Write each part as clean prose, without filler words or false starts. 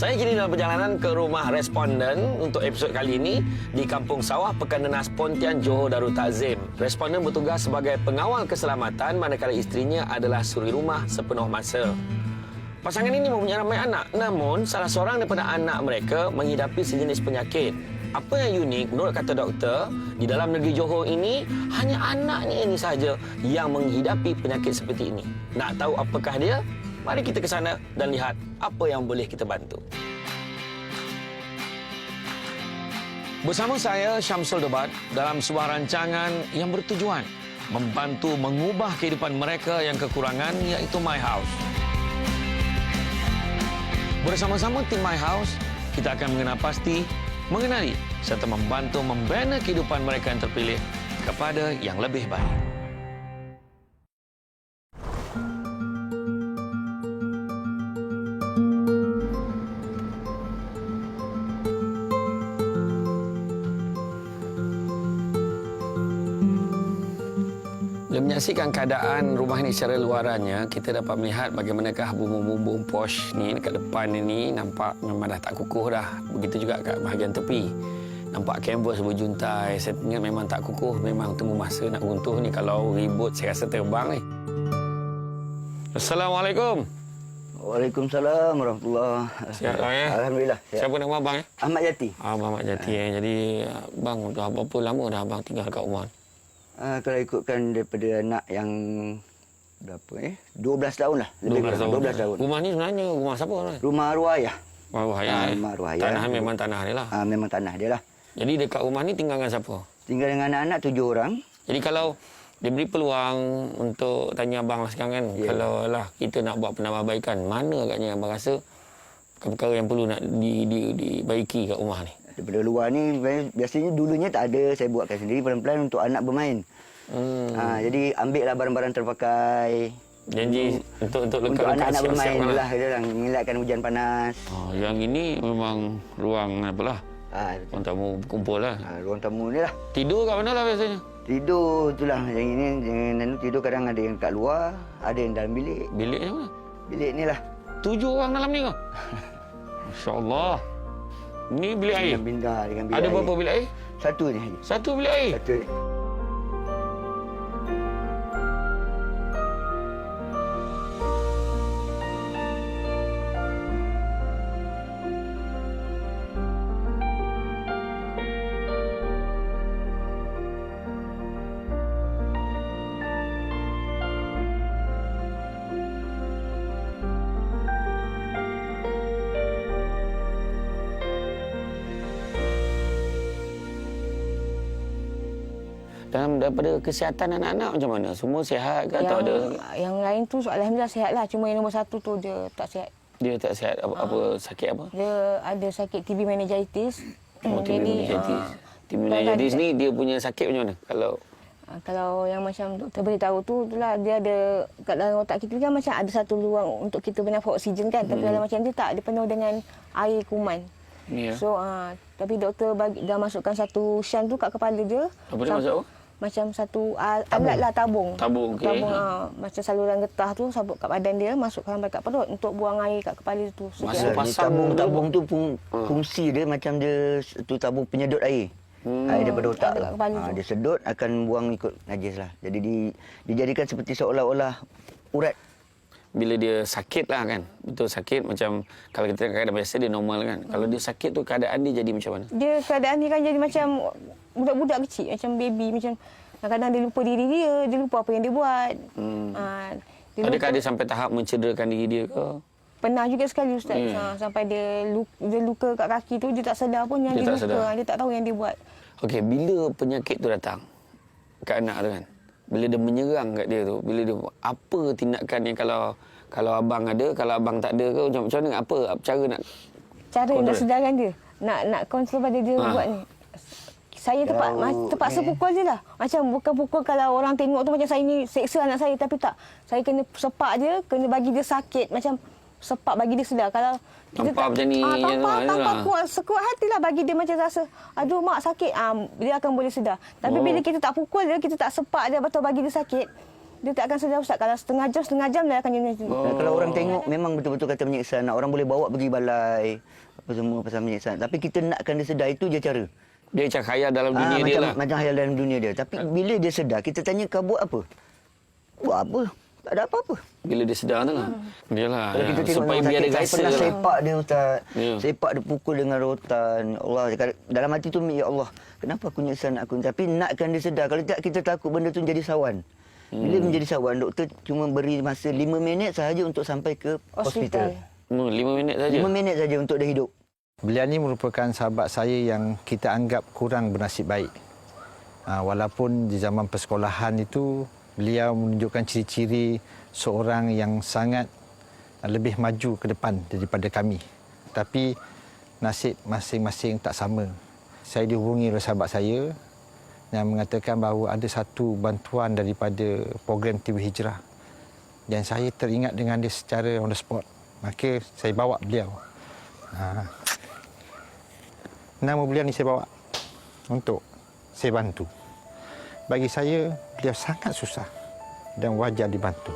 Saya kini dalam perjalanan ke rumah responden untuk episod kali ini di Kampung Sawah, Pekan Nenas Pontian, Johor Darul Takzim. Responden bertugas sebagai pengawal keselamatan manakala isterinya adalah suri rumah sepenuh masa. Pasangan ini mempunyai ramai anak, namun salah seorang daripada anak mereka menghidapi sejenis penyakit. Apa yang unik menurut kata doktor, di dalam negeri Johor ini hanya anaknya ini sahaja yang menghidapi penyakit seperti ini. Nak tahu apakah dia? Mari kita ke sana dan lihat apa yang boleh kita bantu. Bersama saya, Syamsul Debat, dalam sebuah rancangan yang bertujuan membantu mengubah kehidupan mereka yang kekurangan, iaitu My House. Bersama-sama tim My House, kita akan mengenal pasti, mengenali serta membantu membina kehidupan mereka yang terpilih kepada yang lebih baik. Bila menyaksikan keadaan rumah ini secara luarannya, kita dapat melihat bagaimanakah bumbung-bumbung posh ni dekat depan ini nampak memang dah tak kukuh dah. Begitu juga kat bahagian tepi. Nampak kanvas berjuntai. Saya ingat memang tak kukuh, memang tunggu masa nak runtuh ni. Kalau ribut saya rasa terbang ni. Assalamualaikum. Waalaikumsalam warahmatullahi wabarakatuh. Sihat bang ya? Alhamdulillah. Sihat. Siapa nama abang ya? Ahmad Yati. Ahmad Jati ya. Jadi bang dah berapa lama dah abang tinggal kat rumah? Kalau ikutkan daripada anak yang berapa 12 tahun lah. Lebih 12 tahun. 12 tahun. Rumah ni sebenarnya rumah siapa? Rumah arwah ayah. Rumah ayah. Rumah arwah ayah. Tanah memang tanah dia lah. Memang tanah dia lah. Jadi dekat rumah ni tinggal dengan siapa? Tinggal dengan anak-anak 7 orang. Jadi kalau diberi peluang untuk tanya abang lah sekarang kan, kalau lah kita nak buat penambahbaikan, mana agaknya abang rasa perkara yang perlu nak dibaiki kat rumah ni? Daripada luar ni, biasanya dulunya tak ada. Saya buatkan sendiri pelan-pelan untuk anak bermain. Jadi ambillah barang-barang terpakai. Janji untuk Untuk anak-anak bermain lah. Mengelakkan hujan panas. Yang ini memang ruang apalah. Orang tamu berkumpul lah. Ruang tamu ni lah. Tidur kat mana lah biasanya? Tidur itulah. Yang ini jangan tidur kadang ada yang kat luar, ada yang dalam bilik. Biliknya mana? Bilik ni lah. 7 orang dalam ni ke? Masya-Allah. Ni bilik air. Dengan bilik Ada air. berapa bilik air? Satu ni. Satu bilik air. Satu ni. Dan daripada kesihatan anak-anak macam mana? Semua sihat ke atau ada? Yang lain tu alhamdulillah sihat lah. Cuma yang nombor 1 tu dia tak sihat. Dia tak sihat apa sakit apa? Dia ada sakit TB meningitis. TB meningitis. TB meningitis ni dia punya sakit macam mana? Kalau yang macam doktor beritahu tu itulah dia ada kat dalam otak kita kan macam ada satu ruang untuk kita bernafas oksigen kan. Tapi dalam macam dia tak, dia penuh dengan air kuman. Ya. So tapi doktor dah masukkan satu shunt tu kat kepala dia. Apa dia masuk? Macam satu alat lah, tabung. Tabung, okey. Tabung, macam saluran getah tu sabut kat badan dia, masuk sampai kat perut untuk buang air kat kepala tu. Masa pasang tabung tu fungsi dia macam dia tu tabung penyedot air. Air daripada otak tu. Dia sedut akan buang ikut najis lah. Jadi dijadikan seperti seolah-olah urat. Bila dia sakit lah kan, betul sakit macam kalau kita kadang biasa dia normal kan. Kalau dia sakit tu keadaan dia jadi macam mana? Dia keadaan dia kan jadi macam budak-budak kecil, macam baby, macam kadang-kadang dia lupa diri dia lupa apa yang dia buat. Adakah dia sampai tahap mencederakan diri dia ke? Pernah juga sekali Ustaz. Sampai dia luka kat kaki tu, dia tak sedar pun yang dia luka. Dia tak tahu yang dia buat. Okey, bila penyakit tu datang kat anak tu kan, bila dia menyerang kat dia tu, bila dia apa tindakan yang kalau abang ada, kalau abang tak ada ke macam mana, apa cara nak sedarkan dia, nak kontrol pada dia buat ni. Saya terpaksa pukul je lah. Macam bukan pukul kalau orang tengok tu macam saya ni seksa anak saya, tapi tak. Saya kena sepak dia, kena bagi dia sakit, macam sepak bagi dia sedar. Kalau kita tampar macam ni, tampar kuat, sekuat hatilah bagi dia macam rasa, aduh mak sakit, dia akan boleh sedar. Tapi bila kita tak pukul dia, kita tak sepak dia, betul bagi dia sakit, Dia tak akan sedar Ustaz. Kalau setengah jam dia akan jenis tu. Dan kalau orang tengok memang betul-betul kata menyiksa anak. Orang boleh bawa pergi balai apa semua pasal menyiksa. Tapi kita nakkan dia sedar, itu je cara. Dia macam khayal dalam dunia dia macam, lah. Macam khayal dalam dunia dia. Tapi bila dia sedar, kita tanya kau buat apa? Buat apa? Tak ada apa-apa. Bila dia sedar tu lah. Yalah. Kalau kita tengok Supaya orang biar sakit, dia saya rasa pernah lah. sepak dia Ustaz. Ya. Sepak dia pukul dengan rotan. Allah, dalam hati tu, ya Allah, kenapa aku nyiksa anak aku? Tapi nakkan dia sedar. Kalau tidak, kita takut benda tu menjadi sawan. Bila menjadi sawan, doktor cuma beri masa 5 minit sahaja untuk sampai ke hospital. 5 minit saja. 5 minit saja untuk dia hidup. Beliau ni merupakan sahabat saya yang kita anggap kurang bernasib baik. Walaupun di zaman persekolahan itu, beliau menunjukkan ciri-ciri seorang yang sangat lebih maju ke depan daripada kami. Tapi nasib masing-masing tak sama. Saya dihubungi oleh sahabat saya yang mengatakan bahawa ada satu bantuan daripada program TV Hijrah. Dan saya teringat dengan dia secara on the spot. Maka saya bawa beliau. Nama beliau ni saya bawa untuk saya bantu. Bagi saya, beliau sangat susah dan wajar dibantu.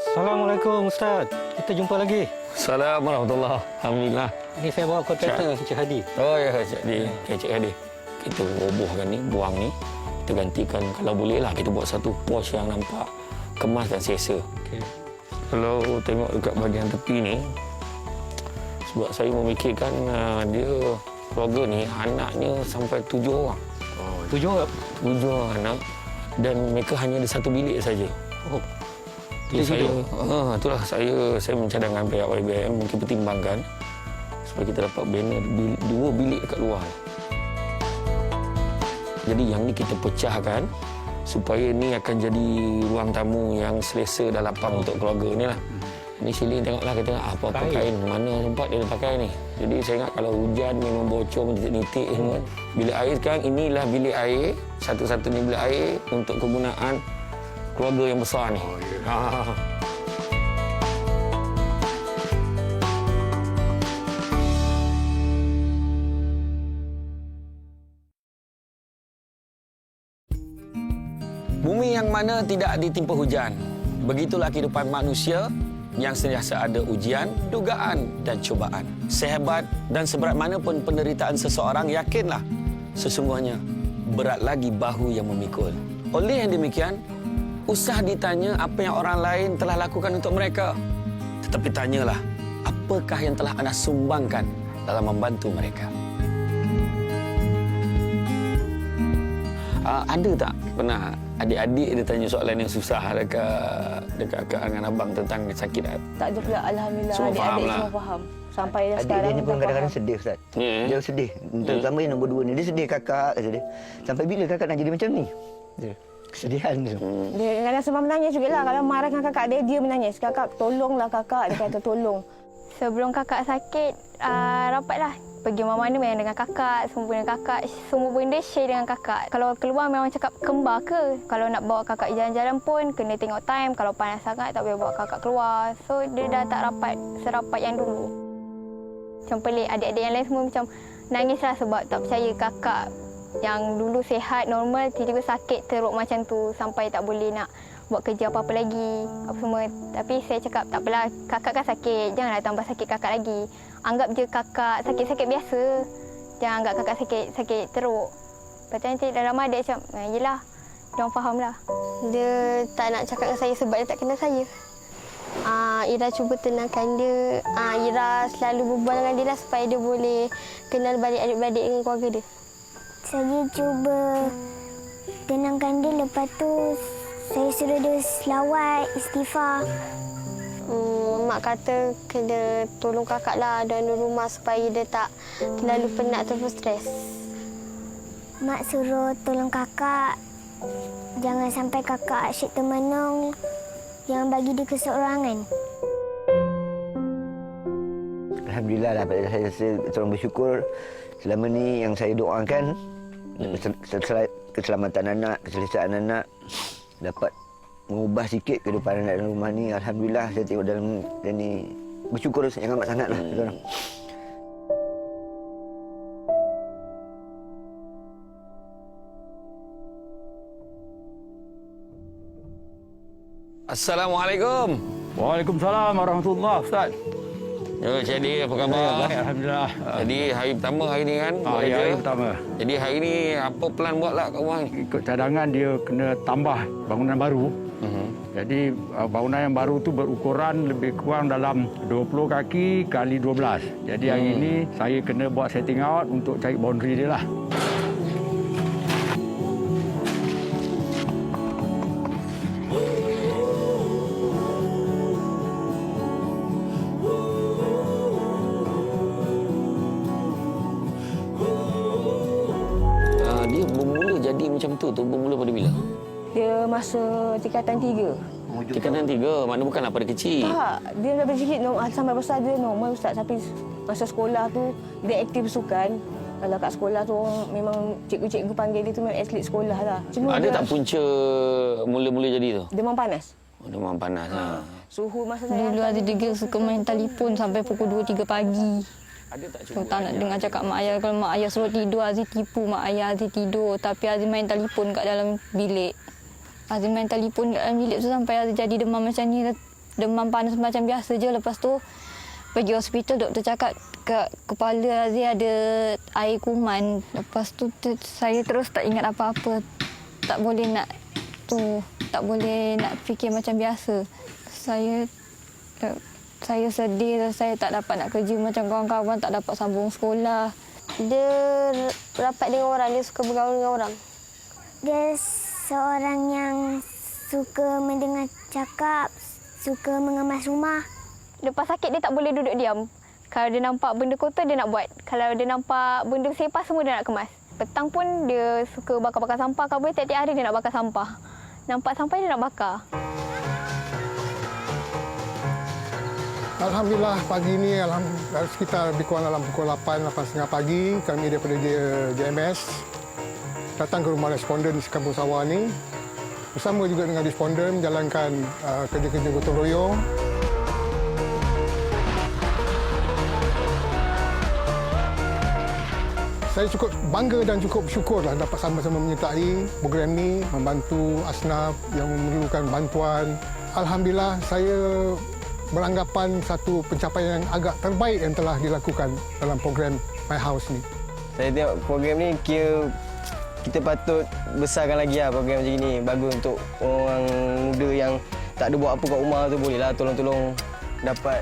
Assalamualaikum Ustaz. Kita jumpa lagi. Assalamualaikum warahmatullahi. Alhamdulillah. Ini saya bawa kontraktor Encik Hadi. Oh ya, Cik Hadi. Okay, Cik Hadi. Kita robohkan ni, buang ni. Kita gantikan, kalau boleh lah, kita buat satu pos yang nampak kemas dan selesa. Okay. Kalau tengok dekat bahagian tepi ni, sebab saya memikirkan dia keluarga ni, anaknya sampai 7 orang. 7 orang? 7 orang anak. Dan mereka hanya ada satu bilik saja. Oh. Jadi saya, itulah saya mencadangkan pihak YBM mungkin pertimbangkan supaya kita dapat banner 2 bilik dekat luar. Jadi yang ni kita pecahkan supaya ni akan jadi ruang tamu yang selesa dan lapang untuk keluarga ni lah. Ni sini tengoklah, kita tengok apa kain, mana tempat dia pakai ni. Jadi saya ingat kalau hujan memang bocor menitik-nitik semua. Bilik air sekarang, inilah bilik air, satu-satunya bilik air untuk kegunaan keluarga yang besar ni. Bumi yang mana tidak ditimpa hujan. Begitulah kehidupan manusia yang sentiasa ada ujian, dugaan dan cubaan. Sehebat dan seberat mana pun penderitaan seseorang, yakinlah sesungguhnya berat lagi bahu yang memikul. Oleh yang demikian, usah ditanya apa yang orang lain telah lakukan untuk mereka. Tetapi tanyalah, apakah yang telah anda sumbangkan dalam membantu mereka? Ada tak pernah adik-adik dia tanya soalan yang susah dekat dengan abang tentang sakit hati? Tak ada pula, alhamdulillah. Semua faham Adik-adik lah. semua faham. Sampai dah Adik sekarang dia ni pun dah kadang-kadang faham. sedih Ustaz. Ya. Dia sedih. Terutama yang nombor 2 ni. Dia sedih kakak, kata dia. Sampai bila kakak nak jadi macam ni? Kesedihan tu. Dia kadang sebab menangis juga lah. Kalau marah dengan kakak dia menangis. Kakak, tolonglah kakak. Dia kata tolong. Sebelum kakak sakit, rapatlah. Pergi mana-mana memang dengan kakak, semua dengan kakak. Semua benda share dengan kakak. Kalau keluar memang cakap kembar ke. Kalau nak bawa kakak jalan-jalan pun kena tengok time. Kalau panas sangat tak boleh bawa kakak keluar. So dia dah tak rapat serapat yang dulu. Macam pelik, adik-adik yang lain semua macam nangislah sebab tak percaya kakak yang dulu sihat, normal, tiba-tiba sakit teruk macam tu sampai tak boleh nak buat kerja apa-apa lagi, apa semua. Tapi saya cakap, tak apalah, kakak kan sakit, janganlah tambah sakit kakak lagi. Anggap je kakak sakit-sakit biasa. Jangan anggap kakak sakit teruk. Lepas tu nanti dalam adik macam, yelah, diorang faham lah. Dia tak nak cakap dengan saya sebab dia tak kenal saya. Ira cuba tenangkan dia. Ira selalu berbual dengan dia lah supaya dia boleh kenal balik adik-beradik dengan keluarga dia. Saya cuba tenangkan dia, lepas tu saya suruh dia selawat, istighfar. Mak kata kena tolong kakak lah dan rumah supaya dia tak terlalu penat ataupun stres. Mak suruh tolong kakak, jangan sampai kakak asyik termenung yang bagi dia keseorangan. Alhamdulillah lah, saya rasa seorang bersyukur selama ni yang saya doakan keselamatan anak, keselesaan anak dapat mengubah sikit kehidupan anak dalam rumah ni. Alhamdulillah saya tengok dalam ni bersyukur yang amat sangatlah seorang. Assalamualaikum. Waalaikumsalam warahmatullahi Ustaz. Ya, Cik Adi, apa khabar? Baik, alhamdulillah. Jadi hari pertama hari ni kan? buat kerja. Hari pertama. Jadi hari ni apa plan buat lah kat rumah ni? Ikut cadangan dia kena tambah bangunan baru. Jadi bangunan yang baru tu berukuran lebih kurang dalam 20 kaki kali 12. Jadi hari ini saya kena buat setting out untuk cari boundary dia lah. Dia bermula jadi macam tu bermula pada bila? Dia masa tingkatan 3. Tingkatan 3, mana bukanlah pada kecil. Tak, dia daripada kecil sampai besar dia normal Ustaz. Tapi masa sekolah tu dia aktif sukan. Kalau kat sekolah tu memang cikgu-cikgu panggil dia tu memang atlet sekolah lah. Cuma Ada tak punca mula-mula jadi tu? demam panas. Demam panas. Suhu masa saya Dulu ada dia suka main telefon sampai pukul 2-3 pagi. Ada tak So, tak nak dengar cakap mak ayah. Kalau mak ayah suruh tidur, Aziz tipu mak ayah Aziz tidur. Tapi Aziz main telefon kat dalam bilik. Aziz main telefon kat dalam bilik tu sampai Aziz jadi demam macam ni. Demam panas macam biasa je. Lepas tu pergi hospital, doktor cakap kat kepala Aziz ada air kuman. Lepas tu saya terus tak ingat apa-apa. Tak boleh nak fikir macam biasa. Saya sedih, saya tak dapat nak kerja macam kawan-kawan, tak dapat sambung sekolah. Dia rapat dengan orang, dia suka bergaul dengan orang. Dia seorang yang suka mendengar cakap, suka mengemas rumah. Lepas sakit dia tak boleh duduk diam. Kalau dia nampak benda kotor dia nak buat. Kalau dia nampak benda sepas semua dia nak kemas. Petang pun dia suka bakar-bakar sampah. Kalau boleh tiap-tiap hari dia nak bakar sampah. Nampak sampah dia nak bakar. Alhamdulillah pagi ini sekitar lebih kurang dalam pukul 8:30 pagi kami daripada JMS datang ke rumah responden di Kampung Sawah ini bersama juga dengan responden menjalankan kerja-kerja gotong royong. Saya cukup bangga dan cukup bersyukurlah dapat sama-sama menyertai program ini, membantu asnaf yang memerlukan bantuan. Alhamdulillah saya beranggapan satu pencapaian yang agak terbaik yang telah dilakukan dalam program My House ni. Saya tengok program ni kira kita patut besarkan lagi lah program macam ni. Bagus untuk orang muda yang tak ada buat apa kat rumah tu, bolehlah tolong-tolong dapat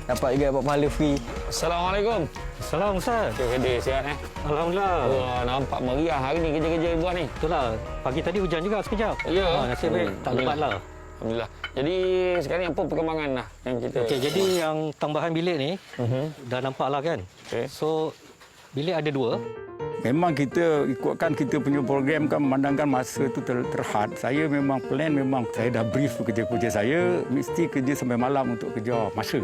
juga dapat pahala free. Assalamualaikum. Assalamualaikum Ustaz. Cik Adi, sihat Alhamdulillah. Wah, nampak meriah hari ni kerja-kerja buat ni. Betul lah. Pagi tadi hujan juga sekejap. Ya. Nasib baik tak lebat lah. Alhamdulillah. Jadi sekarang apa perkembangan lah yang kita... Okey, jadi yang tambahan bilik ni dah nampak lah kan. Okay. So, bilik ada 2. Memang kita ikutkan kita punya program kan memandangkan masa tu terhad. Saya memang plan, memang saya dah brief kerja-kerja saya. Mesti kerja sampai malam untuk kerja masa.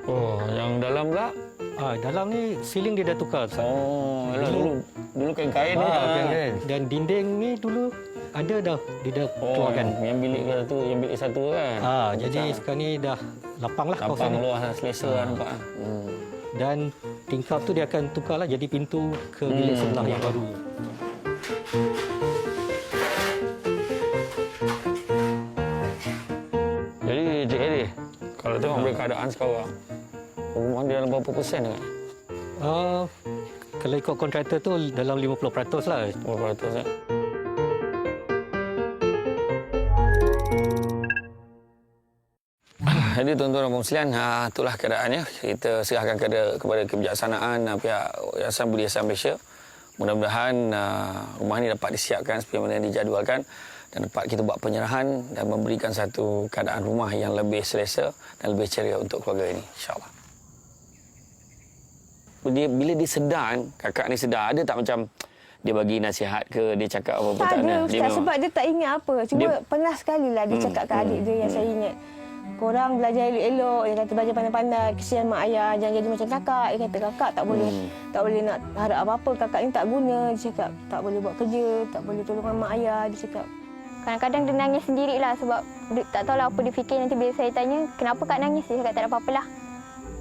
Oh, yang dalam pula? Dalam ni ceiling dia dah tukar. Oh, dulu kain-kain ni. Kain. Dan dinding ni dulu ada dah. Dia dah keluarkan. Yang bilik satu kan? Jadi sekarang ni dah lapang lah kawasan Lapang ni. luas, selesa nampak. Dan tingkap tu dia akan tukar lah jadi pintu ke bilik sebelah yang baru. Jadi Cik Edi, kalau tengok keadaan sekarang, rumah dia dalam berapa persen kan? Kalau ikut kontraktor tu dalam 50% lah. 50% kan? Jadi tuan-tuan dan puan sekalian, itulah keadaannya. Kita serahkan kepada kebijaksanaan pihak Yayasan Budi Ihsan Malaysia. Mudah-mudahan rumah ini dapat disiapkan seperti mana yang dijadualkan dan dapat kita buat penyerahan dan memberikan satu keadaan rumah yang lebih selesa dan lebih ceria untuk keluarga ini, insya-Allah. Bila dia sedar, kakak ni sedar, ada tak macam dia bagi nasihat ke, dia cakap apa-apa Tak ada Dia Ustaz, memang- sebab dia tak ingat apa. Cuma pernah sekali lah dia cakap ke adik dia yang saya ingat. Korang belajar elok-elok, dia kata belajar pandai-pandai, kesian mak ayah, jangan jadi macam kakak. Dia kata kakak tak boleh nak harap apa-apa, kakak ni tak guna. Dia cakap tak boleh buat kerja, tak boleh tolong mak ayah, dia cakap. Kadang-kadang dia nangis sendirilah sebab dia tak tahulah apa dia fikir. Nanti bila saya tanya, kenapa kak nangis? Dia cakap tak ada apa-apalah.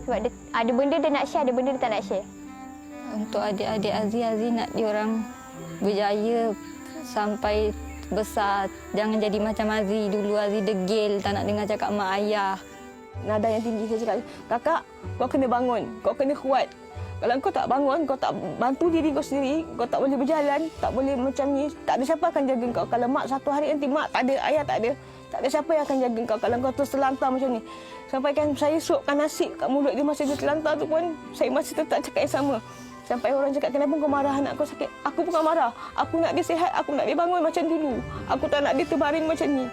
Sebab dia, ada benda dia nak share, ada benda dia tak nak share. Untuk adik-adik Aziz nak diorang berjaya sampai besar. Jangan jadi macam Aziz dulu. Aziz degil, tak nak dengar cakap mak ayah. Nada yang tinggi saya cakap, kakak, kau kena bangun, kau kena kuat. Kalau kau tak bangun, kau tak bantu diri kau sendiri, kau tak boleh berjalan, tak boleh macam ni, tak ada siapa akan jaga kau. Kalau mak satu hari nanti mak tak ada, ayah tak ada siapa yang akan jaga kau kalau kau terus terlantar macam ni. Sampaikan saya suapkan nasi kat mulut dia masa dia terlantar tu pun, saya masih tetap cakap yang sama. Sampai orang cakap, kenapa kau marah anak kau sakit? Aku bukan marah, aku nak dia sihat, aku nak dia bangun macam dulu. Aku tak nak dia terbaring macam ni.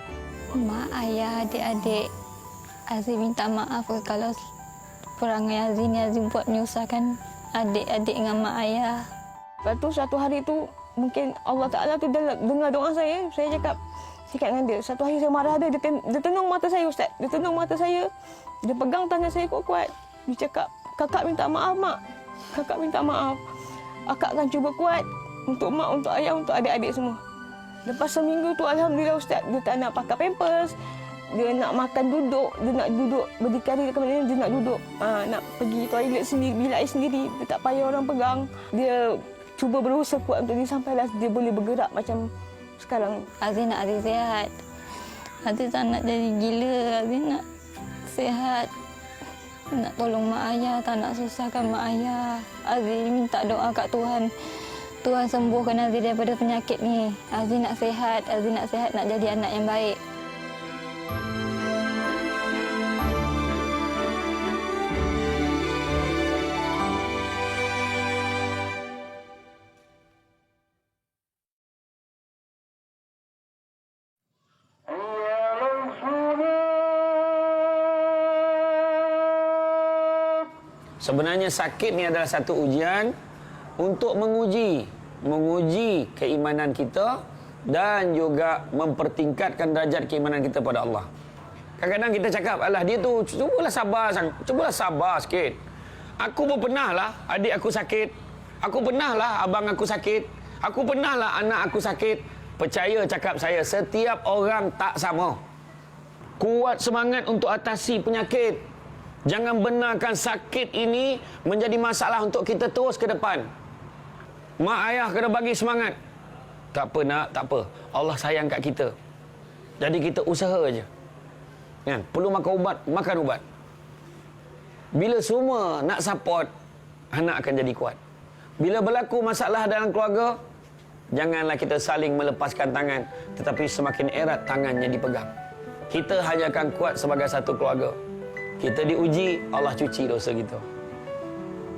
Mak, ayah, adik-adik, Aziz minta maaf kalau perangai Aziz ni Aziz buat menyusahkan adik-adik dengan mak ayah. Lepas tu satu hari tu mungkin Allah Ta'ala tu dengar doa saya cakap dengan dia. Satu hari saya marah dia tenung mata saya, Ustaz. Dia tenung mata saya, dia pegang tangan saya kuat-kuat. Dia cakap, kakak minta maaf mak. Kakak minta maaf. Akak akan cuba kuat untuk mak, untuk ayah, untuk adik-adik semua. Lepas seminggu tu Alhamdulillah Ustaz, dia tak nak pakai pampers. Dia nak makan duduk, dia nak duduk berdikari dekat mana dia nak duduk. Nak pergi toilet sendiri, bilik air sendiri, dia tak payah orang pegang. Dia cuba berusaha kuat untuk dia sampailah dia boleh bergerak macam sekarang. Aziz nak Aziz sihat. Aziz tak nak jadi gila, Aziz nak sihat. Nak tolong mak ayah, tak nak susahkan mak ayah. Aziz minta doa kat Tuhan. Tuhan sembuhkan Aziz daripada penyakit ni. Aziz nak sihat, nak jadi anak yang baik. Sebenarnya sakit ni adalah satu ujian untuk menguji keimanan kita dan juga mempertingkatkan derajat keimanan kita pada Allah. Kadang-kadang kita cakap, alah dia tu cubalah sabar sikit. Aku pun pernah lah adik aku sakit. Aku pernah lah abang aku sakit. Aku pernah lah anak aku sakit. Percaya cakap saya, setiap orang tak sama. Kuat semangat untuk atasi penyakit. Jangan benarkan sakit ini menjadi masalah untuk kita terus ke depan. Mak ayah kena bagi semangat. Tak apa nak, tak apa. Allah sayang kat kita. Jadi kita usaha aja. Kan? Perlu makan ubat, makan ubat. Bila semua nak support, anak akan jadi kuat. Bila berlaku masalah dalam keluarga, janganlah kita saling melepaskan tangan, tetapi semakin erat tangannya dipegang. Kita hanya akan kuat sebagai satu keluarga. Kita diuji, Allah cuci dosa kita.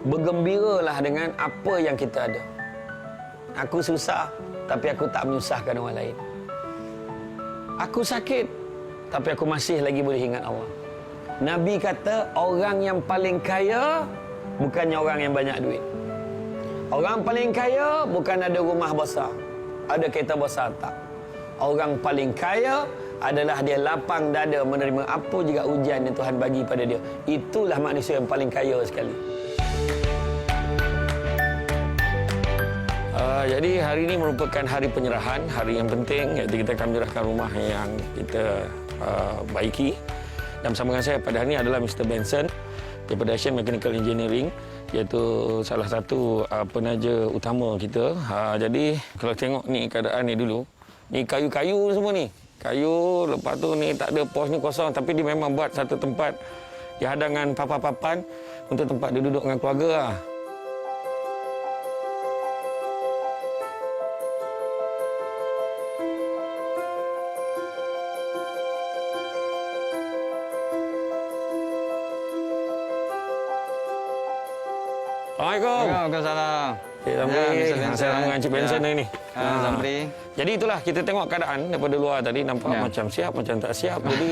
Bergembiralah dengan apa yang kita ada. Aku susah, tapi aku tak menyusahkan orang lain. Aku sakit, tapi aku masih lagi boleh ingat Allah. Nabi kata, orang yang paling kaya bukannya orang yang banyak duit. Orang paling kaya bukan ada rumah besar, ada kereta besar, tak. Orang paling kaya adalah dia lapang dada menerima apa juga ujian yang Tuhan bagi pada dia. Itulah manusia yang paling kaya sekali. Jadi hari ini merupakan hari penyerahan, hari yang penting, iaitu kita akan menyerahkan rumah yang kita baiki. Dan bersama dengan saya pada hari ini adalah Mr. Benson daripada Asian Mechanical Engineering, iaitu salah satu penaja utama kita. Jadi kalau tengok ni keadaan ni dulu, ni kayu-kayu semua ni. Kayu, lepas tu ni tak ada pos ni kosong, tapi dia memang buat satu tempat di hadangan papan-papan untuk tempat dia duduk dengan keluarga lah. Assalamualaikum. Waalaikumsalam. Cik Zamri, saya nama dengan Cik Benson hari ni. Zamri. Jadi itulah kita tengok keadaan daripada luar tadi nampak macam siap, macam tak siap. Jadi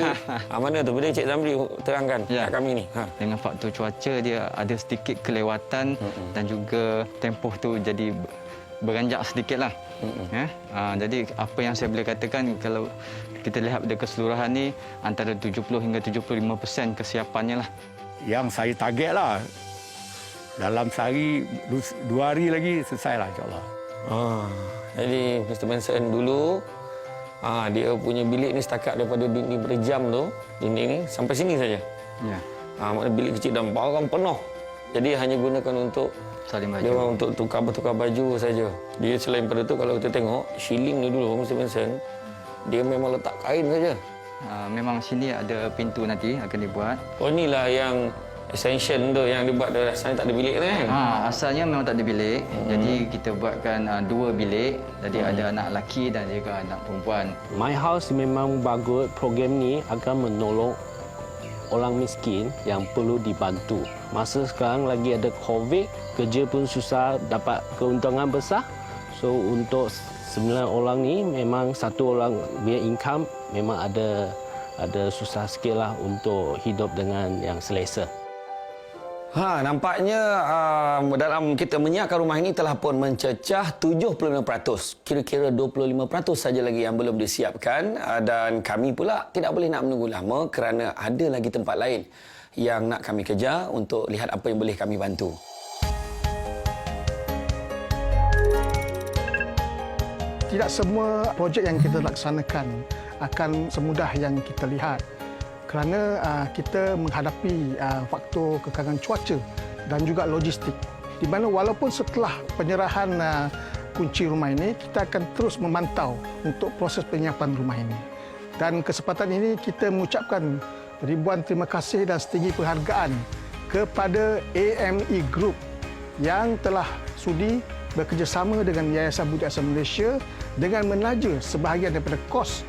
mana tu? Boleh Cik Zamri terangkan kat kami ni. Dengan faktor cuaca dia ada sedikit kelewatan dan juga tempoh tu jadi beranjak sedikitlah. Jadi apa yang saya boleh katakan kalau kita lihat dari keseluruhan ni antara 70 hingga 75% kesiapannya lah. Yang saya target lah dalam sehari 2 hari lagi selesai lah insyaAllah. Jadi Mr. Benson dulu dia punya bilik ni setakat daripada dinding jam tu, dinding ni sampai sini saja. Ya. Maknanya bilik kecil dan barang penuh. Jadi hanya gunakan untuk salin baju. Dia untuk tukar baju saja. Dia selain pada tu kalau kita tengok shilling ni dulu Mr. Benson Dia memang letak kain saja. Memang sini ada pintu nanti akan dibuat. Oh, inilah yang extension tu yang dibuat asalnya tak ada bilik tu kan? Asalnya memang tak ada bilik. Jadi kita buatkan 2 bilik. Jadi ada anak lelaki dan juga anak perempuan. My House memang bagus. Program ni akan menolong orang miskin yang perlu dibantu. Masa sekarang lagi ada COVID, kerja pun susah dapat keuntungan besar. So untuk 9 orang ni memang satu orang punya income memang ada susah sikit lah untuk hidup dengan yang selesa. Nampaknya dalam kita menyiapkan rumah ini telah pun mencecah 75%. Kira-kira 25% saja lagi yang belum disiapkan dan kami pula tidak boleh nak menunggu lama kerana ada lagi tempat lain yang nak kami kejar untuk lihat apa yang boleh kami bantu. Tidak semua projek yang kita laksanakan akan semudah yang kita lihat kerana kita menghadapi faktor kekalangan cuaca dan juga logistik. Di mana walaupun setelah penyerahan kunci rumah ini, kita akan terus memantau untuk proses penyiapan rumah ini. Dan kesempatan ini kita mengucapkan ribuan terima kasih dan setinggi penghargaan kepada AME Group yang telah sudi bekerjasama dengan Yayasan Budi Asam Malaysia dengan menaja sebahagian daripada kos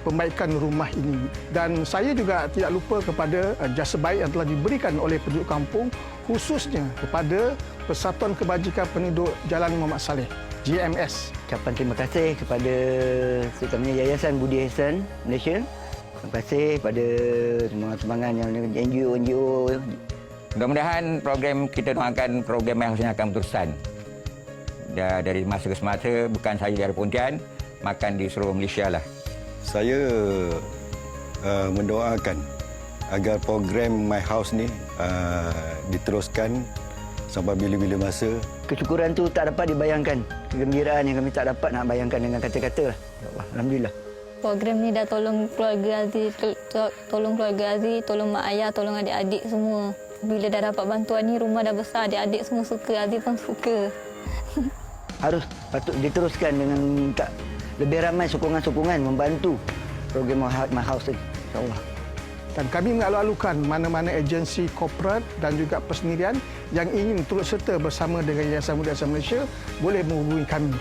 pembaikan rumah ini. Dan saya juga tidak lupa kepada jasa baik yang telah diberikan oleh penduduk kampung, khususnya kepada Persatuan Kebajikan Penduduk Jalan Muhammad Saleh, JMS. Ucapan terima kasih kepada terutamanya Yayasan Budi Ihsan Malaysia. Terima kasih kepada semangat-semangat yang NGO. Mudah-mudahan program kita doakan program yang harusnya akan berterusan. Dari masa ke semasa, bukan sahaja dari Pontian, makan di seluruh Malaysia lah. Saya mendoakan agar program My House ni diteruskan sampai bila-bila masa. Kesyukuran tu tak dapat dibayangkan. Kegembiraan yang kami tak dapat nak bayangkan dengan kata-kata. Alhamdulillah. Program ni dah tolong keluarga Aziz, tolong keluarga Aziz, tolong mak ayah, tolong adik-adik semua. Bila dah dapat bantuan ni, rumah dah besar, adik-adik semua suka, Aziz pun suka. Harus patut diteruskan dengan minta lebih ramai sokongan-sokongan membantu program My House ini, insyaAllah. Dan kami mengalu-alukan mana-mana agensi korporat dan juga persendirian yang ingin turut serta bersama dengan Yayasan Budi Asam Malaysia boleh menghubungi kami.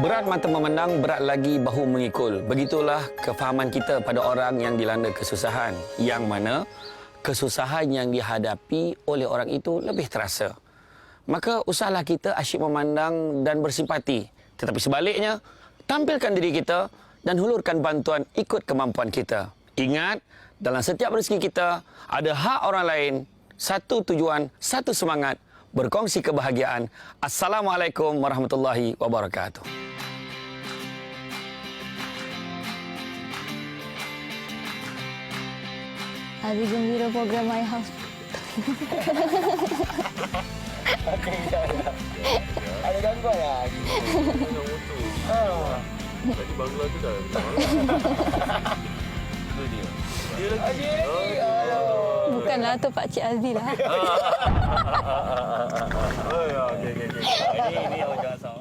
Berat mata memandang, berat lagi bahu mengikul. Begitulah kefahaman kita pada orang yang dilanda kesusahan. Yang mana kesusahan yang dihadapi oleh orang itu lebih terasa. Maka usahlah kita asyik memandang dan bersimpati. Tetapi sebaliknya, tampilkan diri kita dan hulurkan bantuan ikut kemampuan kita. Ingat, dalam setiap rezeki kita, ada hak orang lain, satu tujuan, satu semangat, berkongsi kebahagiaan. Assalamualaikum warahmatullahi wabarakatuh. Aziz gembira program My House. Ada gangguan lah. Tadi bangla tu dah. Dia lagi. Bukanlah tu Pak Cik Aziz lah. Oh ya, okey. Ini awak jangan salah.